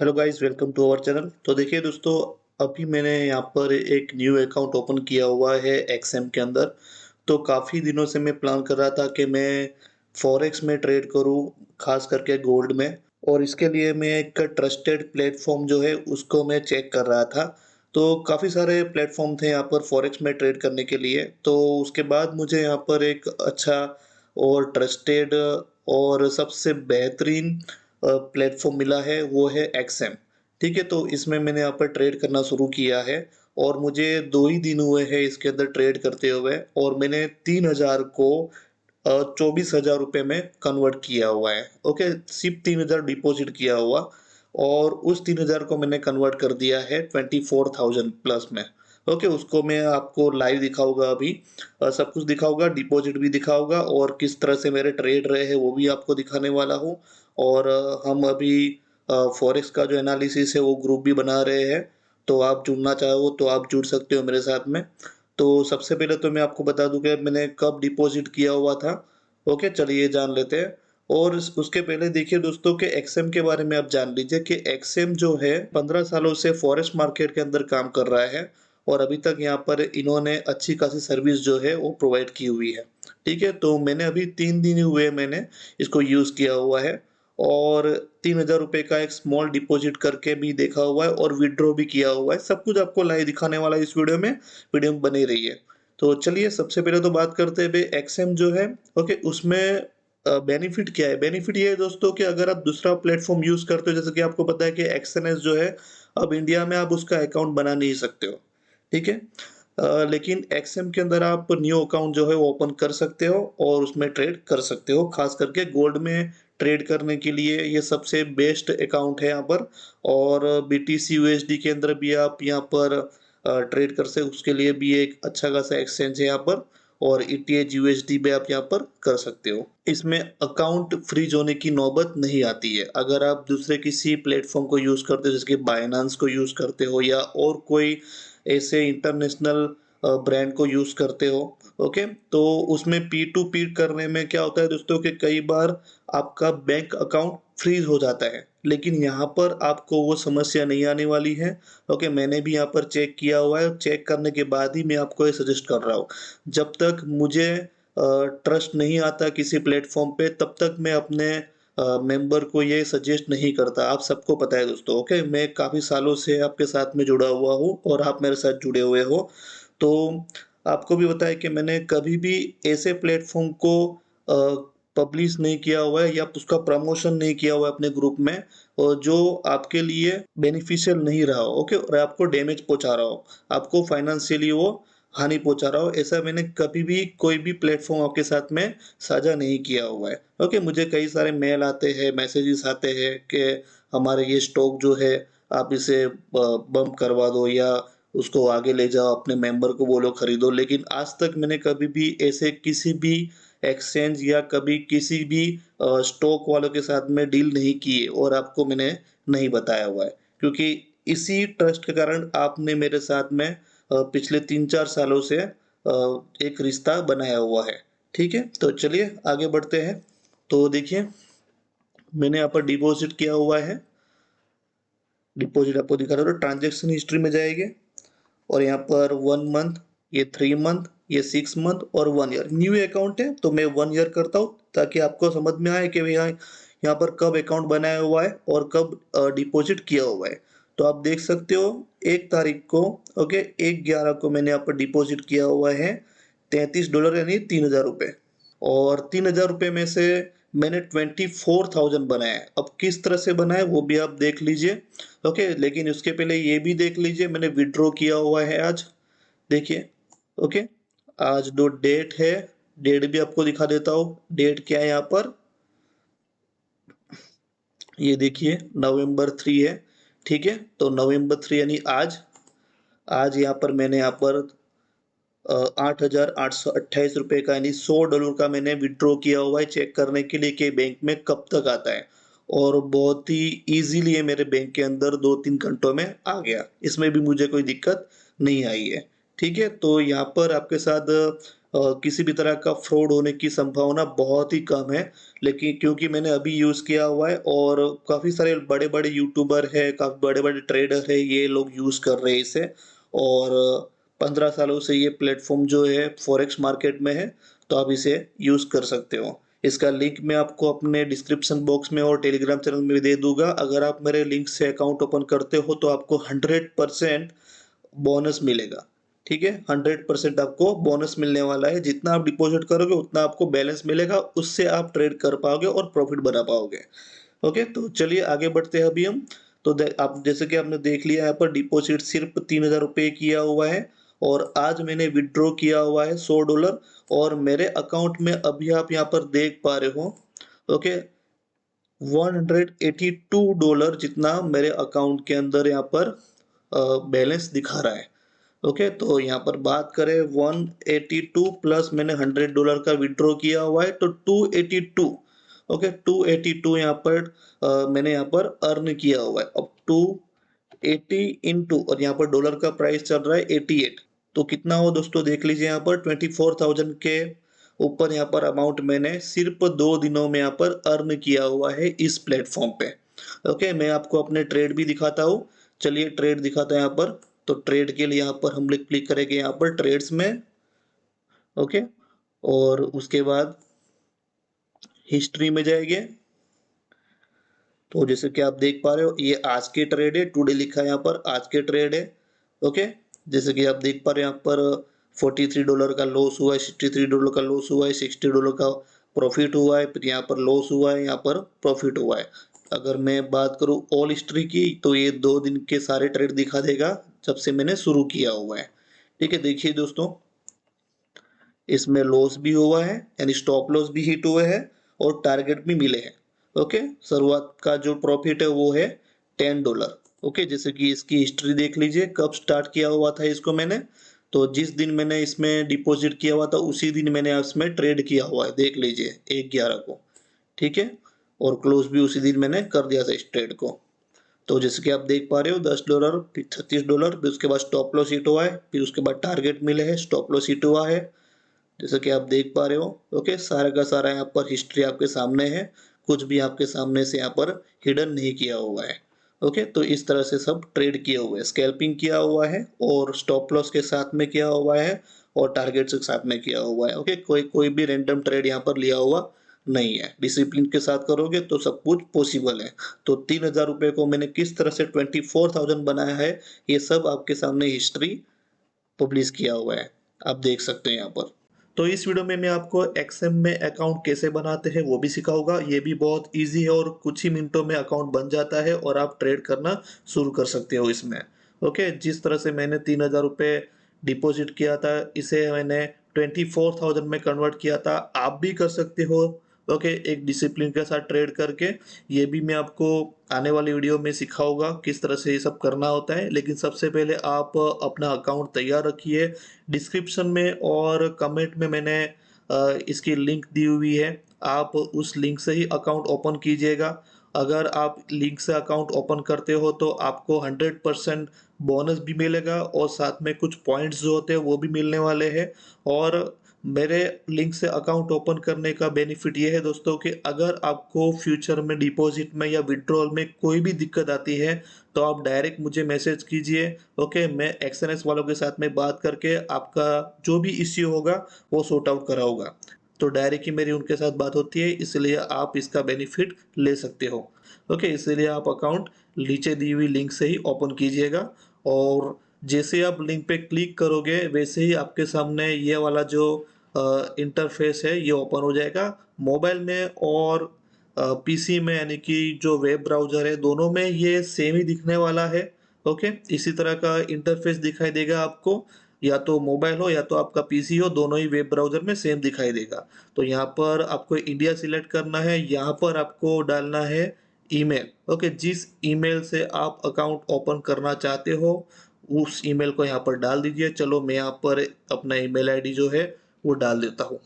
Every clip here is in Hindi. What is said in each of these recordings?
Hello guys, welcome to our channel. तो देखिए दोस्तों, अभी मैंने यहाँ पर एक न्यू अकाउंट ओपन किया हुआ है एक्सएम के अंदर। तो काफ़ी दिनों से मैं प्लान कर रहा था कि मैं फॉरेक्स में ट्रेड करूँ, खास करके गोल्ड में। और इसके लिए मैं एक ट्रस्टेड प्लेटफॉर्म जो है उसको मैं चेक कर रहा था। तो काफ़ी सारे प्लेटफॉर्म थे यहाँ पर फॉरेक्स में ट्रेड करने के लिए। तो उसके बाद मुझे यहाँ पर एक अच्छा और ट्रस्टेड और सबसे बेहतरीन प्लेटफ़ॉर्म मिला है, वो है एक्सएम। ठीक है? तो इसमें मैंने यहाँ पर ट्रेड करना शुरू किया है और मुझे 2 ही दिन हुए हैं इसके अंदर ट्रेड करते हुए, और मैंने 3000 को 24,000 रुपए में कन्वर्ट किया हुआ है। ओके? सिर्फ़ 3000 डिपॉज़िट किया हुआ, और उस 3000 को मैंने कन्वर्ट कर दिया है 24,000 प्लस में। ओके? उसको मैं आपको लाइव दिखाऊँगा अभी। सब कुछ दिखाऊँगा, डिपॉज़िट भी दिखाऊँगा, और किस तरह से मेरे ट्रेड रहे हैं वो भी आपको दिखाने वाला हूँ। और हम अभी फॉरेक्स का जो एनालिसिस है वो ग्रुप भी बना रहे हैं। तो आप जुड़ना चाहो तो आप जुड़ सकते हो मेरे साथ में। तो सबसे पहले तो मैं आपको बता दूँ कि मैंने कब डिपॉज़िट किया हुआ था। ओके, चलिए जान लेते हैं। और उसके पहले देखिए दोस्तों कि एक्सएम के बारे में आप जान लीजिए कि एक्सएम जो है 15 सालों से फॉरेक्स मार्केट के अंदर काम कर रहा है, और अभी तक यहाँ पर इन्होंने अच्छी खासी सर्विस जो है वो प्रोवाइड की हुई है। ठीक है? तो मैंने अभी 3 दिन ही हुए मैंने इसको यूज़ किया हुआ है, और 3000 रुपए का एक स्मॉल डिपॉज़िट करके भी देखा हुआ है और विथड्रॉ भी किया हुआ है। सब कुछ आपको लाइव दिखाने वाला है इस वीडियो में, वीडियो में बनी रहिए। तो चलिए सबसे पहले तो बात करते हैं भई एक्सएम जो है, ओके, उसमें बेनिफिट क्या है? बेनिफिट ये है दोस्तों कि अगर आप दूसरा प्लेटफ़ॉर्म यूज़ करते हो, जैसे कि आपको पता है कि एक्सएनएस जो है, अब इंडिया में आप उसका अकाउंट बना नहीं सकते हो। ठीक है? लेकिन एक्सएम के अंदर आप न्यू अकाउंट जो है वो ओपन कर सकते हो और उसमें ट्रेड कर सकते हो। ख़ास करके गोल्ड में ट्रेड करने के लिए ये सबसे बेस्ट अकाउंट है यहाँ पर। और बीटीसी यूएसडी के अंदर भी आप यहाँ पर ट्रेड कर सकते हो, उसके लिए भी एक अच्छा खासा एक्सचेंज है यहाँ पर। और ईटीएच यूएसडी भी आप यहाँ पर कर सकते हो। इसमें अकाउंट फ्रीज़ होने की नौबत नहीं आती है। अगर आप दूसरे किसी प्लेटफ़ॉर्म को यूज़ करते हो, जैसे कि बायनांस को यूज़ करते हो या और कोई ऐसे इंटरनेशनल ब्रांड को यूज़ करते हो, ओके? तो उसमें पी टू पी करने में क्या होता है दोस्तों कि कई बार आपका बैंक अकाउंट फ्रीज़ हो जाता है, लेकिन यहाँ पर आपको वो समस्या नहीं आने वाली है। ओके? मैंने भी यहाँ पर चेक किया हुआ है, चेक करने के बाद ही मैं आपको ये सजेस्ट कर रहा हूँ। जब तक मुझे ट्रस्ट नहीं आता किसी प्लेटफ़ॉर्म पे, तब तक मैं अपने मेंबर को ये सजेस्ट नहीं करता। आप सबको पता है दोस्तों, ओके? मैं काफ़ी सालों से आपके साथ में जुड़ा हुआ हूँ और आप मेरे साथ जुड़े हुए हो। तो आपको भी पता है कि मैंने कभी भी ऐसे प्लेटफ़ॉर्म को पब्लिश नहीं किया हुआ है या उसका प्रमोशन नहीं किया हुआ है अपने ग्रुप में, और जो आपके लिए बेनिफिशियल नहीं रहा हो, ओके? और आपको डैमेज पहुँचा रहा हो, आपको फाइनेंशियली वो हानि पहुँचा रहा हो, ऐसा मैंने कभी भी कोई भी प्लेटफ़ॉर्म आपके साथ में साझा नहीं किया हुआ है। ओके? मुझे कई सारे मेल आते हैं, मैसेजेस आते हैं कि हमारे ये स्टॉक जो है आप इसे बंप करवा दो, या उसको आगे ले जाओ, अपने मेंबर को बोलो खरीदो। लेकिन आज तक मैंने कभी भी ऐसे किसी भी एक्सचेंज या कभी किसी भी स्टॉक वालों के साथ में डील नहीं की है, और आपको मैंने नहीं बताया हुआ है। क्योंकि इसी ट्रस्ट के कारण आपने मेरे साथ में पिछले 3-4 सालों से एक रिश्ता बनाया हुआ है। ठीक है? तो चलिए आगे बढ़ते हैं। तो देखिए, मैंने यहाँ पर डिपॉज़िट किया हुआ है। डिपॉज़िट आपको दिखा रहा हूँ, ट्रांज़ैक्शन हिस्ट्री में जाएँगे, और यहाँ पर 1 मंथ, ये 3 मंथ, ये 6 मंथ और 1 ईयर। न्यू अकाउंट है तो मैं 1 ईयर करता हूँ, ताकि आपको समझ में आए कि भैया यहाँ पर कब अकाउंट बनाया हुआ है और कब डिपॉज़िट किया हुआ है। तो आप देख सकते हो 1 तारीख को, ओके, 1/11 को मैंने यहाँ पर डिपॉज़िट किया हुआ है $33 यानी ₹3000, और ₹3000 में से मैंने 24,000 बनाया है। अब किस तरह से बनाया है वो भी आप देख लीजिए, ओके? लेकिन उसके पहले ये भी देख लीजिए मैंने विथड्रॉ किया हुआ है आज, देखिए, ओके? आज जो डेट है, डेट भी आपको दिखा देता हूँ। डेट क्या है यहाँ पर, ये देखिए नवंबर 3 है, ठीक है? तो नवंबर 3 यानी आज, आज यहाँ पर मैंने यहाँ पर ₹8,828 का यानी $100 का मैंने विथड्रॉ किया हुआ है, चेक करने के लिए कि बैंक में कब तक आता है। और बहुत ही ईज़िली ये मेरे बैंक के अंदर 2-3 घंटों में आ गया। इसमें भी मुझे कोई दिक्कत नहीं आई है। ठीक है? तो यहाँ पर आपके साथ किसी भी तरह का फ्रॉड होने की संभावना बहुत ही कम है। लेकिन क्योंकि मैंने अभी यूज़ किया हुआ है और काफ़ी सारे बड़े-बड़े यूट्यूबर हैं, काफ़ी बड़े-बड़े ट्रेडर हैं, ये लोग यूज़ कर रहे हैं इसे और 15 सालों से ये प्लेटफ़ॉर्म जो है फ़ॉरेक्स मार्केट में है, तो आप इसे यूज़ कर सकते हो। इसका लिंक मैं आपको अपने डिस्क्रिप्शन बॉक्स में और टेलीग्राम चैनल में भी दे दूँगा। अगर आप मेरे लिंक से अकाउंट ओपन करते हो तो आपको 100% बोनस मिलेगा, ठीक है? 100% आपको बोनस मिलने वाला है, जितना आप डिपॉज़िट करोगे उतना आपको बैलेंस मिलेगा, उससे आप ट्रेड कर पाओगे और प्रॉफ़िट बना पाओगे। ओके, तो चलिए आगे बढ़ते हैं अभी हम। तो दे आप जैसे कि आपने देख लिया यहाँ पर डिपॉज़िट सिर्फ़ ₹3000 किया हुआ है और आज मैंने विथड्रॉ किया हुआ है $100 और मेरे अकाउंट में अभी आप यहाँ पर देख पा रहे हो, ओके, $182 जितना मेरे अकाउंट के अंदर यहाँ पर बैलेंस दिखा रहा है। ओके, तो यहाँ पर बात करें 182 प्लस मैंने $100 का विथड्रॉ किया हुआ है तो 282। ओके, 282 यहाँ पर मैंने यहाँ पर अर्न किया हुआ है। अब 280 इंटू और यहाँ पर डॉलर का प्राइस चल रहा है 88, तो कितना हो दोस्तों देख लीजिए यहाँ पर 24,000 के ऊपर यहाँ पर अमाउंट मैंने सिर्फ 2 दिनों में यहाँ पर अर्न किया हुआ है इस प्लेटफॉर्म पे। ओके, मैं आपको अपने ट्रेड भी दिखाता हूँ। चलिए ट्रेड दिखाता है यहाँ पर। तो ट्रेड के लिए यहाँ पर हम लोग क्लिक करेंगे यहाँ पर ट्रेड्स में। ओके, और उसके बाद हिस्ट्री में जाएंगे। तो जैसे कि आप देख पा रहे हो ये आज के ट्रेड है, टुडे लिखा है यहाँ पर, आज के ट्रेड है। ओके, जैसे कि आप देख पा रहे हो यहाँ पर $43 का लॉस हुआ है, $63 का लॉस हुआ है, $60 का प्रॉफिट हुआ है, फिर यहाँ पर लॉस हुआ है, यहाँ पर प्रॉफिट हुआ है। अगर मैं बात करूँ ऑल हिस्ट्री की तो ये 2 दिन के सारे ट्रेड दिखा देगा जब से मैंने शुरू किया हुआ है। ठीक है, देखिए दोस्तों, इसमें लॉस भी हुआ है यानी स्टॉप लॉस भी हिट हुए हैं और टारगेट भी मिले हैं। ओके, शुरुआत का जो प्रॉफिट है वो है $10। ओके, जैसे कि इसकी हिस्ट्री देख लीजिए, कब स्टार्ट किया हुआ था इसको मैंने, तो जिस दिन मैंने इसमें डिपॉजिट किया हुआ था उसी दिन मैंने इसमें ट्रेड किया हुआ है, देख लीजिए 1/11 को। ठीक है, और क्लोज भी उसी दिन मैंने कर दिया था इस ट्रेड को। तो जैसे कि आप देख पा रहे हो $10, फिर $36, फिर उसके बाद स्टॉप लॉस हिट हुआ है, फिर उसके बाद टारगेट मिले हैं, स्टॉप लॉस हिट हुआ है, जैसा कि आप देख पा रहे हो। ओके, सारा का सारा यहाँ पर हिस्ट्री आपके सामने है, कुछ भी आपके सामने से यहाँ पर हिडन नहीं किया हुआ है। ओके, तो इस तरह से सब ट्रेड किए हुए हैं, स्कैल्पिंग किया हुआ है और स्टॉप लॉस के साथ में किया हुआ है और टारगेट के साथ में किया हुआ है। ओके, कोई कोई भी रैंडम ट्रेड यहाँ पर लिया हुआ नहीं है, डिसिप्लिन के साथ करोगे तो सब कुछ पॉसिबल है। तो ₹3000 को मैंने किस तरह से 24,000 बनाया है, ये सब आपके सामने हिस्ट्री पब्लिश किया हुआ है, आप देख सकते हैं यहाँ पर। तो इस वीडियो में मैं आपको एक्सएम में अकाउंट कैसे बनाते हैं वो भी सिखाऊंगा। ये भी बहुत इजी है और कुछ ही मिनटों में अकाउंट बन जाता है और आप ट्रेड करना शुरू कर सकते हो इसमें। ओके, जिस तरह से मैंने ₹3000 डिपॉजिट किया था, इसे मैंने 24,000 में कन्वर्ट किया था, आप भी कर सकते हो। ओके, एक डिसिप्लिन के साथ ट्रेड करके। ये भी मैं आपको आने वाली वीडियो में सिखाऊंगा किस तरह से ये सब करना होता है, लेकिन सबसे पहले आप अपना अकाउंट तैयार रखिए। डिस्क्रिप्शन में और कमेंट में मैंने इसकी लिंक दी हुई है, आप उस लिंक से ही अकाउंट ओपन कीजिएगा। अगर आप लिंक से अकाउंट ओपन करते हो तो आपको 100% बोनस भी मिलेगा और साथ में कुछ पॉइंट्स जो होते हैं वो भी मिलने वाले हैं। और मेरे लिंक से अकाउंट ओपन करने का बेनिफिट ये है दोस्तों कि अगर आपको फ्यूचर में डिपॉजिट में या विड्रॉल में कोई भी दिक्कत आती है तो आप डायरेक्ट मुझे मैसेज कीजिए। ओके, मैं एक्सएनएस वालों के साथ में बात करके आपका जो भी इश्यू होगा वो सॉर्ट आउट कराऊंगा। तो डायरेक्ट ही मेरी उनके साथ बात होती है, इसलिए आप इसका बेनिफिट ले सकते हो। ओके, इसलिए आप अकाउंट नीचे दी हुई लिंक से ही ओपन कीजिएगा और जैसे आप लिंक पे क्लिक करोगे वैसे ही आपके सामने ये वाला जो इंटरफेस है ये ओपन हो जाएगा। मोबाइल में और पीसी में यानी कि जो वेब ब्राउज़र है दोनों में ये सेम ही दिखने वाला है। ओके, इसी तरह का इंटरफेस दिखाई देगा आपको, या तो मोबाइल हो या तो आपका पीसी हो, दोनों ही वेब ब्राउज़र में सेम दिखाई देगा। तो यहाँ पर आपको इंडिया सिलेक्ट करना है, यहाँ पर आपको डालना है ईमेल। ओके, जिस ईमेल से आप अकाउंट ओपन करना चाहते हो उस ईमेल को यहाँ पर डाल दीजिए। चलो मैं यहाँ पर अपना ईमेल आईडी जो है वो डाल देता हूँ।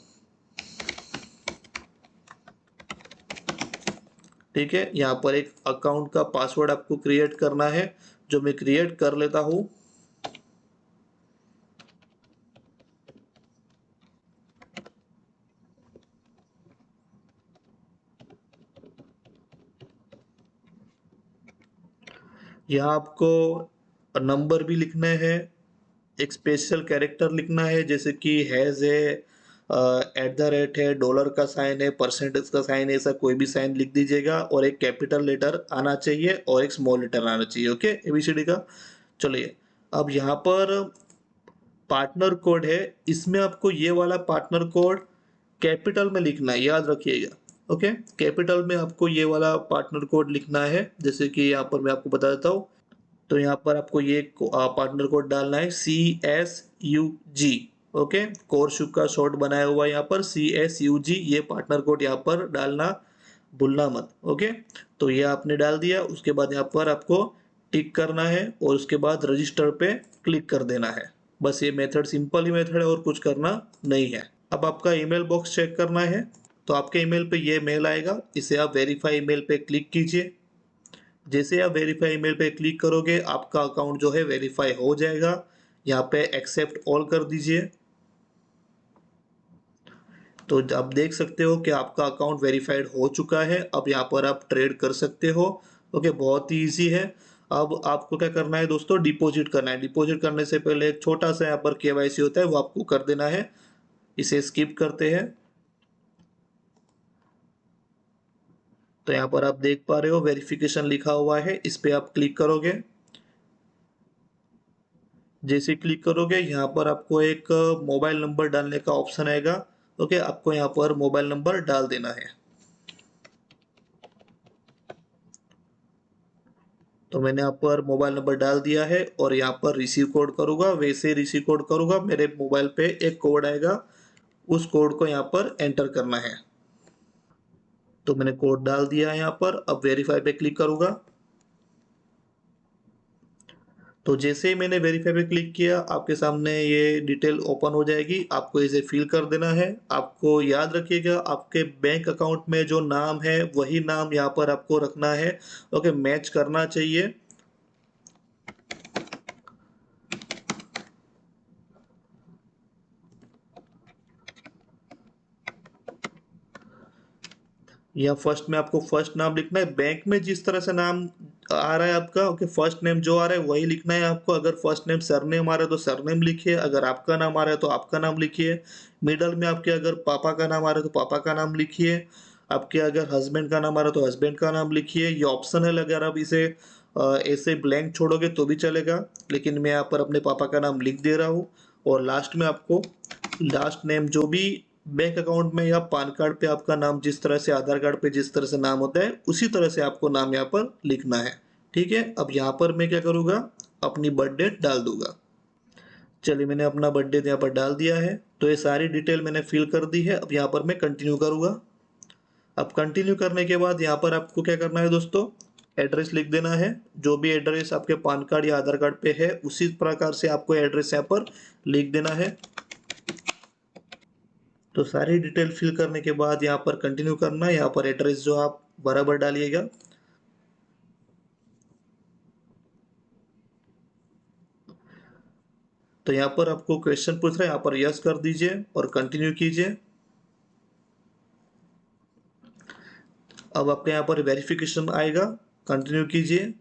ठीक है, यहाँ पर एक अकाउंट का पासवर्ड आपको क्रिएट करना है, जो मैं क्रिएट कर लेता हूँ। यहाँ आपको नंबर भी लिखना है, एक स्पेशल कैरेक्टर लिखना है, जैसे कि हैज़ है, एट द रेट है, डॉलर का साइन है, परसेंटेज का साइन है, ऐसा कोई भी साइन लिख दीजिएगा और एक कैपिटल लेटर आना चाहिए और एक स्मॉल लेटर आना चाहिए। ओके, एबीसीडी का। चलिए, अब यहाँ पर पार्टनर कोड है, इसमें आपको ये वाला पार्टनर कोड कैपिटल में लिखना है, याद रखिएगा। ओके, कैपिटल में आपको ये वाला पार्टनर कोड लिखना है, जैसे कि यहाँ पर मैं आपको बता देता हूँ। तो यहाँ पर आपको ये पार्टनर कोड डालना है CSUG। ओके, कोरशुक का शॉर्ट बनाया हुआ है यहाँ पर CSUG, ये पार्टनर कोड यहाँ पर डालना भूलना मत। ओके, तो ये आपने डाल दिया, उसके बाद यहाँ पर आपको टिक करना है और उसके बाद रजिस्टर पे क्लिक कर देना है। बस ये मेथड सिंपल ही मेथड है और कुछ करना नहीं है। अब आपका ईमेल बॉक्स चेक करना है, तो आपके ईमेल पे ये मेल आएगा, इसे आप वेरीफाई ईमेल पे क्लिक कीजिए। जैसे आप वेरीफाई ईमेल पे क्लिक करोगे आपका अकाउंट जो है वेरीफाई हो जाएगा। यहाँ पे एक्सेप्ट ऑल कर दीजिए। तो आप देख सकते हो कि आपका अकाउंट वेरीफाइड हो चुका है। अब यहाँ पर आप ट्रेड कर सकते हो। ओके, बहुत ही ईजी है। अब आपको क्या करना है दोस्तों, डिपॉजिट करना है। डिपॉजिट करने से पहले एक छोटा सा यहाँ पर केवाईसी होता है, वो आपको कर देना है। इसे स्किप करते हैं। तो यहाँ पर आप देख पा रहे हो वेरिफिकेशन लिखा हुआ है, इस पे आप क्लिक करोगे। जैसे क्लिक करोगे यहाँ पर आपको एक मोबाइल नंबर डालने का ऑप्शन आएगा। ओके, आपको यहाँ पर मोबाइल नंबर डाल देना है। तो मैंने यहाँ पर मोबाइल नंबर डाल दिया है और यहाँ पर रिसीव कोड करूँगा। वैसे रिसीव कोड करूँगा, मेरे मोबाइल पे एक कोड आएगा, उस कोड को यहाँ पर एंटर करना है। तो मैंने कोड डाल दिया है यहाँ पर। अब वेरीफाई पे क्लिक करूँगा। तो जैसे ही मैंने वेरीफाई पे क्लिक किया, आपके सामने ये डिटेल ओपन हो जाएगी। आपको इसे फिल कर देना है। आपको याद रखिएगा, आपके बैंक अकाउंट में जो नाम है वही नाम यहाँ पर आपको रखना है। ओके, मैच करना चाहिए। या फर्स्ट में आपको फर्स्ट नाम लिखना है, बैंक में जिस तरह से नाम आ रहा है आपका। ओके, फर्स्ट नेम जो आ रहा है वही लिखना है आपको। अगर फर्स्ट नेम सरनेम आ रहा है तो सरनेम लिखिए, अगर आपका नाम आ रहा है तो आपका नाम लिखिए। मिडल में आपके अगर पापा का नाम आ रहा है तो पापा का नाम लिखिए। आपके अगर हस्बैंड का नाम आ रहा है तो हस्बैंड का नाम लिखिए। ये ऑप्शनल, अगर आप इसे ऐसे ब्लैंक छोड़ोगे तो भी चलेगा, लेकिन मैं यहाँ पर अपने पापा का नाम लिख दे रहा हूँ। और लास्ट में आपको लास्ट नेम जो भी बैंक अकाउंट में या पान कार्ड पे आपका नाम जिस तरह से, आधार कार्ड पे जिस तरह से नाम होता है, उसी तरह से आपको नाम यहाँ पर लिखना है। ठीक है, अब यहाँ पर मैं क्या करूँगा, अपनी बर्थ डेट डाल दूंगा। चलिए, मैंने अपना बर्थ डेट यहाँ पर डाल दिया है। तो ये सारी डिटेल मैंने फिल कर दी है। अब यहाँ पर मैं कंटिन्यू करूँगा। अब कंटिन्यू करने के बाद यहाँ पर आपको क्या करना है दोस्तों, एड्रेस लिख देना है। जो भी एड्रेस आपके पान कार्ड या आधार कार्ड पे है उसी प्रकार से आपको एड्रेस यहाँ पर लिख देना है। तो सारी डिटेल फिल करने के बाद यहाँ पर कंटिन्यू करना है। यहाँ पर एड्रेस जो आप बराबर डालिएगा। तो यहाँ पर आपको क्वेश्चन पूछ रहा है, यहाँ पर यस कर दीजिए और कंटिन्यू कीजिए। अब आपके यहाँ पर वेरिफिकेशन आएगा, कंटिन्यू कीजिए।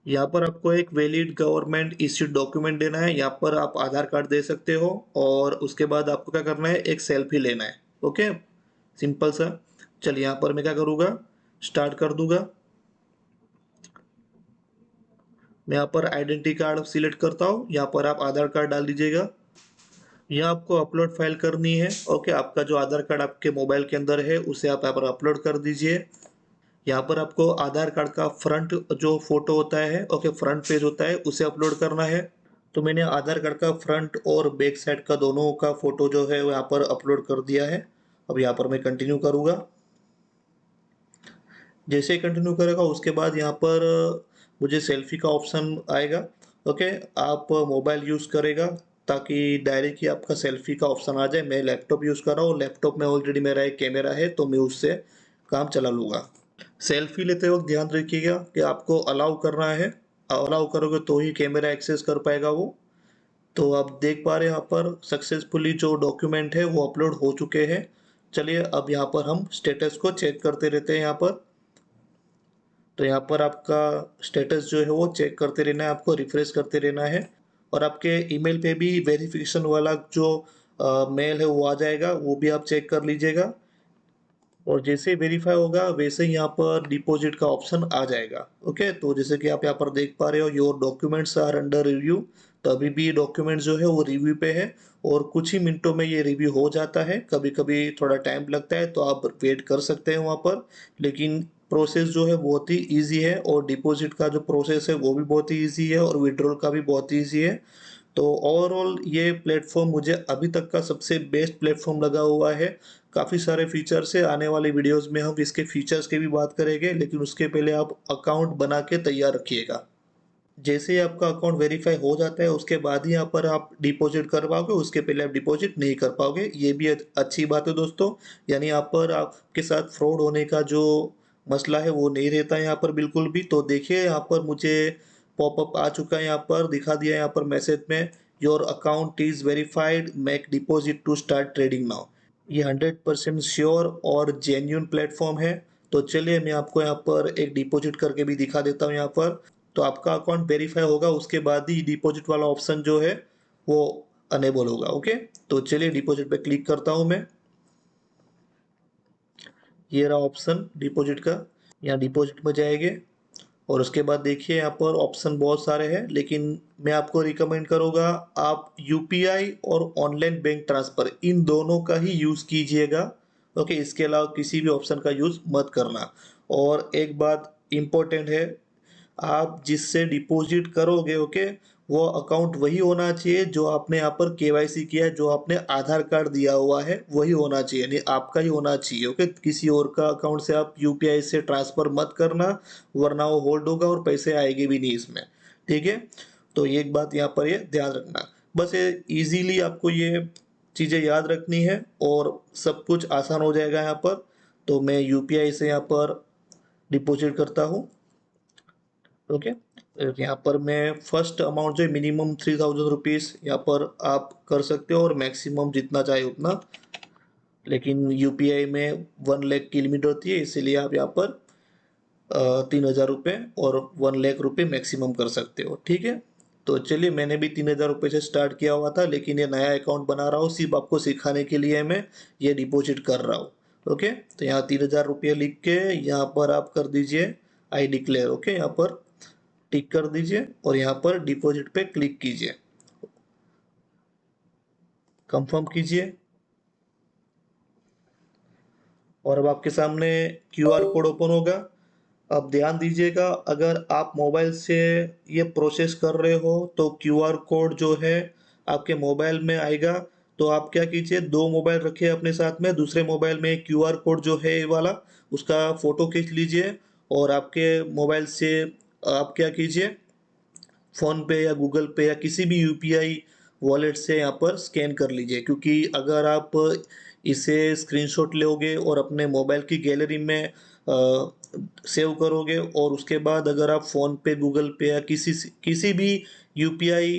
यहाँ पर आपको एक वैलिड गवर्नमेंट इश्यूड डॉक्यूमेंट देना है। यहाँ पर आप आधार कार्ड दे सकते हो और उसके बाद आपको क्या करना है, एक सेल्फी लेना है। ओके, सिंपल सा। चलिए, यहाँ पर मैं क्या करूँगा, स्टार्ट कर दूंगा। मैं यहाँ पर आइडेंटिटी कार्ड सिलेक्ट करता हूँ। यहाँ पर आप आधार कार्ड डाल दीजिएगा। यहाँ आपको अपलोड फाइल करनी है। ओके, आपका जो आधार कार्ड आपके मोबाइल के अंदर है उसे आप यहाँ पर अपलोड कर दीजिए। यहाँ पर आपको आधार कार्ड का फ्रंट जो फोटो होता है, ओके, फ्रंट पेज होता है, उसे अपलोड करना है। तो मैंने आधार कार्ड का फ्रंट और बैक साइड का दोनों का फोटो जो है वो यहाँ पर अपलोड कर दिया है। अब यहाँ पर मैं कंटिन्यू करूँगा। जैसे ही कंटिन्यू करेगा उसके बाद यहाँ पर मुझे सेल्फी का ऑप्शन आएगा। ओके, आप मोबाइल यूज़ करेगा ताकि डायरेक्ट ही आपका सेल्फी का ऑप्शन आ जाए। मैं लैपटॉप यूज़ कर रहा हूँ, लैपटॉप में ऑलरेडी मेरा एक कैमरा है तो मैं उससे काम चला लूँगा। सेल्फी लेते वक्त ध्यान रखिएगा कि आपको अलाउ करना है। अलाउ करोगे तो ही कैमरा एक्सेस कर पाएगा वो। तो आप देख पा रहे हैं यहाँ पर सक्सेसफुली जो डॉक्यूमेंट है वो अपलोड हो चुके हैं। चलिए अब यहाँ पर हम स्टेटस को चेक करते रहते हैं यहाँ पर। तो यहाँ पर आपका स्टेटस जो है वो चेक करते रहना है, आपको रिफ्रेश करते रहना है और आपके ईमेल पे भी वेरिफिकेशन वाला जो मेल है वो आ जाएगा, वो भी आप चेक कर लीजिएगा। और जैसे ही वेरीफाई होगा वैसे ही यहाँ पर डिपॉजिट का ऑप्शन आ जाएगा। ओके, तो जैसे कि आप यहाँ पर देख पा रहे हो, your documents are under review. तो अभी भी डॉक्यूमेंट जो है वो रिव्यू पे है और कुछ ही मिनटों में ये रिव्यू हो जाता है। कभी कभी थोड़ा टाइम लगता है तो आप वेट कर सकते हैं वहाँ पर, लेकिन प्रोसेस जो है बहुत ही ईजी है और डिपॉजिट का जो प्रोसेस है वो भी बहुत ही ईजी है और विड्रॉल का भी बहुत ईजी है। तो ओवरऑल ये प्लेटफॉर्म मुझे अभी तक का सबसे बेस्ट प्लेटफॉर्म लगा हुआ है। काफ़ी सारे फीचर्स है, आने वाली वीडियोस में हम इसके फीचर्स की भी बात करेंगे, लेकिन उसके पहले आप अकाउंट बना के तैयार रखिएगा। जैसे ही आपका अकाउंट वेरीफाई हो जाता है उसके बाद ही यहाँ पर आप डिपॉजिट कर पाओगे, उसके पहले आप डिपॉजिट नहीं कर पाओगे। ये भी अच्छी बात है दोस्तों, यानी यहाँ पर आपके साथ फ्रॉड होने का जो मसला है वो नहीं रहता है यहाँ पर बिल्कुल भी। तो देखिए यहाँ पर मुझे पॉपअप आ चुका है, यहाँ पर दिखा दिया है यहाँ पर मैसेज में, your account is verified, make deposit to start trading now. ये 100% श्योर और जेन्युइन प्लेटफॉर्म है। तो चलिए मैं आपको यहाँ पर एक डिपॉजिट करके भी दिखा देता हूँ यहाँ पर। तो आपका अकाउंट वेरीफाई होगा उसके बाद ही डिपॉजिट वाला ऑप्शन जो है वो अनेबल होगा। ओके, तो चलिए डिपॉजिट पे क्लिक करता हूँ मैं। ये रहा ऑप्शन डिपॉजिट का, यहाँ डिपॉजिट में जाएंगे और उसके बाद देखिए यहाँ पर ऑप्शन बहुत सारे हैं, लेकिन मैं आपको रिकमेंड करूँगा आप यूपीआई और ऑनलाइन बैंक ट्रांसफ़र इन दोनों का ही यूज़ कीजिएगा। ओके, इसके अलावा किसी भी ऑप्शन का यूज़ मत करना। और एक बात इम्पोर्टेंट है, आप जिससे डिपॉजिट करोगे, ओके, वो अकाउंट वही होना चाहिए जो आपने यहाँ पर केवाईसी किया है, जो आपने आधार कार्ड दिया हुआ है वही होना चाहिए, यानी आपका ही होना चाहिए। ओके, किसी और का अकाउंट से आप यूपीआई से ट्रांसफर मत करना, वरना वो होल्ड होगा और पैसे आएंगे भी नहीं इसमें। ठीक है, तो एक बात यहाँ पर ये ध्यान रखना। बस ये इजीली आपको ये चीज़ें याद रखनी है और सब कुछ आसान हो जाएगा यहाँ पर। तो मैं यूपीआई से यहाँ पर डिपॉजिट करता हूँ। ओके, यहाँ पर मैं फर्स्ट अमाउंट जो है मिनिमम 3000 रुपीज़ यहाँ पर आप कर सकते हो और मैक्सिमम जितना चाहे उतना, लेकिन यूपीआई में 1 लाख की लिमिट होती है, इसीलिए आप यहाँ पर 3000 रुपये और 1 लाख रुपये मैक्सिमम कर सकते हो। ठीक है, तो चलिए मैंने भी 3000 रुपये से स्टार्ट किया हुआ था, लेकिन ये नया अकाउंट बना रहा हूँ, सिर्फ आपको सिखाने के लिए मैं ये डिपॉजिट कर रहा हूँ। ओके, तो यहाँ 3000 रुपये लिख के यहाँ पर आप कर दीजिए आई डिक्लेयर। ओके, यहाँ पर टिक कर दीजिए और यहाँ पर डिपॉजिट पे क्लिक कीजिए, कंफर्म कीजिए और अब आपके सामने क्यूआर कोड ओपन होगा। अब ध्यान दीजिएगा, अगर आप मोबाइल से ये प्रोसेस कर रहे हो तो क्यूआर कोड जो है आपके मोबाइल में आएगा। तो आप क्या कीजिए, दो मोबाइल रखिए अपने साथ में, दूसरे मोबाइल में क्यूआर कोड जो है ये वाला उसका फ़ोटो खींच लीजिए और आपके मोबाइल से आप क्या कीजिए, फ़ोन पे या गूगल पे या किसी भी यूपीआई वॉलेट से यहाँ पर स्कैन कर लीजिए, क्योंकि अगर आप इसे स्क्रीनशॉट लोगे और अपने मोबाइल की गैलरी में सेव करोगे और उसके बाद अगर आप फ़ोन पे, गूगल पे या किसी भी यूपीआई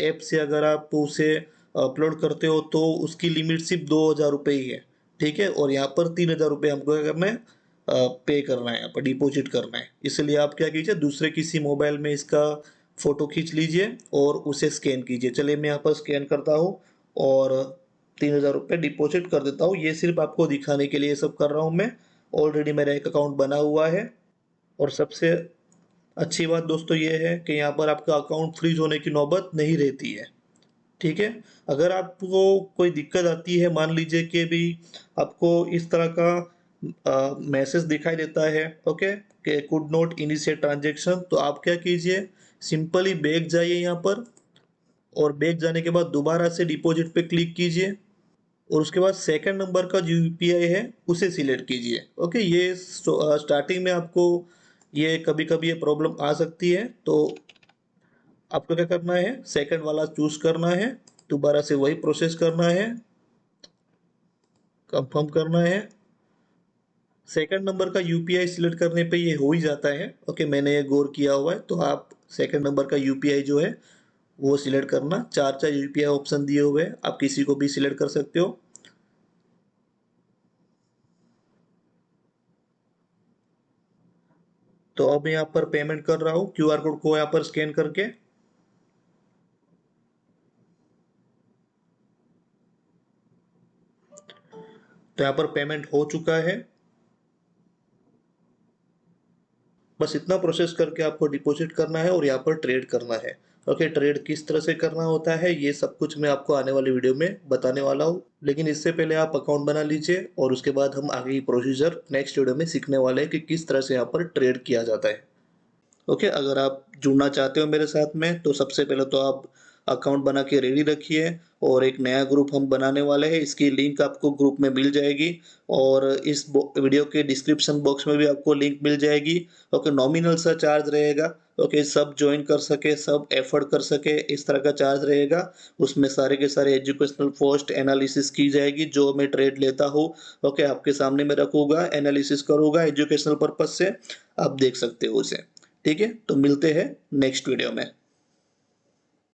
ऐप से अगर आप उसे अपलोड करते हो तो उसकी लिमिट सिर्फ 2000 रुपये ही है। ठीक है, और यहाँ पर 3000 रुपये हमको क्या करना है, पे करना है, यहाँ पर डिपॉजिट करना है। इसलिए आप क्या कीजिए, दूसरे किसी मोबाइल में इसका फ़ोटो खींच लीजिए और उसे स्कैन कीजिए। चलिए मैं यहाँ पर स्कैन करता हूँ और 3000 रुपये डिपॉजिट कर देता हूँ। ये सिर्फ आपको दिखाने के लिए ये सब कर रहा हूँ मैं। ऑलरेडी मेरा एक अकाउंट बना हुआ है और सबसे अच्छी बात दोस्तों ये है कि यहाँ पर आपका अकाउंट फ्रीज होने की नौबत नहीं रहती है। ठीक है, अगर आपको कोई दिक्कत आती है, मान लीजिए कि भी आपको इस तरह का मैसेज दिखाई देता है, ओके, कि कुड नॉट इनिशिएट ट्रांजैक्शन, तो आप क्या कीजिए, सिंपली बैक जाइए यहाँ पर और बैक जाने के बाद दोबारा से डिपॉजिट पे क्लिक कीजिए और उसके बाद सेकंड नंबर का जो यूपीआई है उसे सिलेक्ट कीजिए। ओके, ये स्टार्टिंग में आपको ये कभी कभी ये प्रॉब्लम आ सकती है, तो आपको क्या करना है, सेकंड वाला चूज करना है, दोबारा से वही प्रोसेस करना है, कंफर्म करना है। सेकंड नंबर का यूपीआई सिलेक्ट करने पे ये हो ही जाता है। ओके, मैंने ये गौर किया हुआ है, तो आप सेकंड नंबर का यूपीआई जो है वो सिलेक्ट करना। चार चार यूपीआई ऑप्शन दिए हुए हैं, आप किसी को भी सिलेक्ट कर सकते हो। तो अब यहाँ पर पेमेंट कर रहा हूँ क्यूआर कोड को यहाँ पर स्कैन करके। तो यहाँ पर पेमेंट हो चुका है। बस इतना प्रोसेस करके आपको डिपॉजिट करना है और यहाँ पर ट्रेड करना है। ओके, ट्रेड किस तरह से करना होता है ये सब कुछ मैं आपको आने वाली वीडियो में बताने वाला हूँ, लेकिन इससे पहले आप अकाउंट बना लीजिए और उसके बाद हम आगे की प्रोसीजर नेक्स्ट वीडियो में सीखने वाले हैं कि किस तरह से यहाँ पर ट्रेड किया जाता है। ओके, अगर आप जुड़ना चाहते हो मेरे साथ में तो सबसे पहले तो आप अकाउंट बना के रेडी रखिए और एक नया ग्रुप हम बनाने वाले हैं, इसकी लिंक आपको ग्रुप में मिल जाएगी और इस वीडियो के डिस्क्रिप्शन बॉक्स में भी आपको लिंक मिल जाएगी। ओके, नॉमिनल सा चार्ज रहेगा। ओके, सब ज्वाइन कर सके, सब एफर्ट कर सके, इस तरह का चार्ज रहेगा। उसमें सारे के सारे एजुकेशनल पोस्ट एनालिसिस की जाएगी, जो मैं ट्रेड लेता हूँ। ओके, आपके सामने मैं रखूंगा, एनालिसिस करूंगा एजुकेशनल पर्पज से, आप देख सकते हो उसे। ठीक है, तो मिलते हैं नेक्स्ट वीडियो में।